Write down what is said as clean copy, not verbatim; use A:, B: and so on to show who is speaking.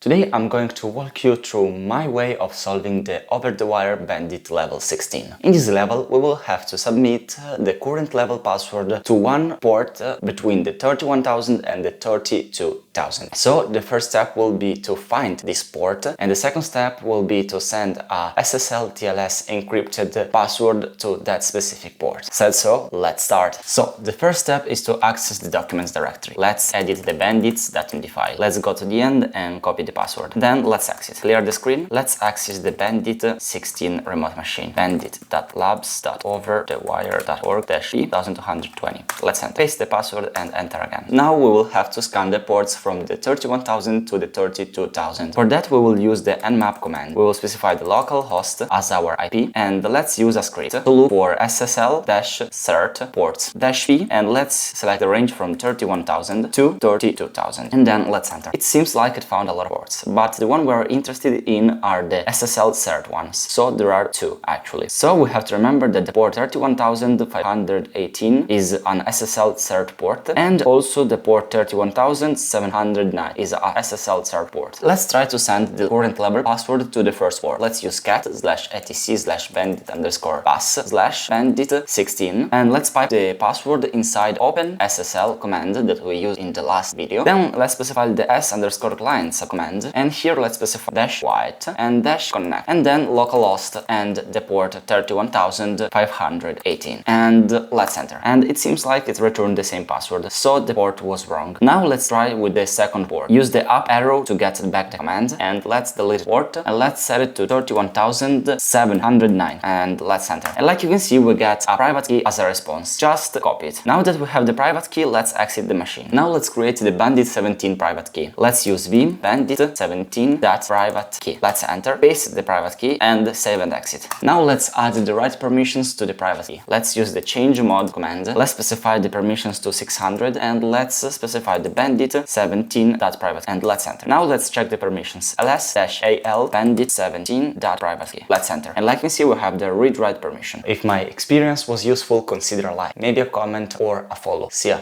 A: Today I'm going to walk you through my way of solving the over-the-wire Bandit level 16. In this level we will have to submit the current level password to one port between the 31,000 and the 32,000. So the first step will be to find this port, and the second step will be to send a SSL-TLS encrypted password to that specific port. Said so, let's start. So the first step is to access the documents directory. Let's edit the bandits.md file. Let's go to the end and copy the password. Then let's exit. Clear the screen. Let's access the Bandit 16 remote machine. bandit.labs.over-the-wire.org-p1220. Let's enter. Paste the password and enter again. Now we will have to scan the ports from the 31,000 to the 32,000. For that we will use the nmap command. We will specify the local host as our IP, and let's use a script to look for ssl-cert ports -p, and let's select the range from 31,000 to 32,000, and then let's enter. It seems like it found a lot of ports, but the one we're interested in are the SSL-cert ones, so there are two actually. So we have to remember that the port 31,518 is an SSL-cert port, and also the port 31,709 is a SSL-cert port. Let's try to send the current level password to the first port. Let's use cat/etc/bandit_pass/bandit16, and let's pipe the password inside open SSL command that we used in the last video. Then let's specify the s_clients command, and here let's specify -white and -connect, and then localhost and the port 31,518, and let's enter. And it seems like it returned the same password, so the port was wrong. Now let's try with the second port. Use the up arrow to get back the command, and let's delete port, and let's set it to 31,709, and let's enter. And like you can see, we get a private key as a response. Just copy it. Now that we have the private key, let's exit the machine. Now let's create the Bandit 17 private key. Let's use vim bandit17.private key. Let's enter, paste the private key, and save and exit. Now let's add the right permissions to the private key. Let's use the change mode command. Let's specify the permissions to 600, and let's specify the bandit17.private, and let's enter. Now let's check the permissions. ls-al bandit17.private key. Let's enter. And like you can see, we have the read-write permission. If my experience was useful, consider a like, maybe a comment or a follow. See ya!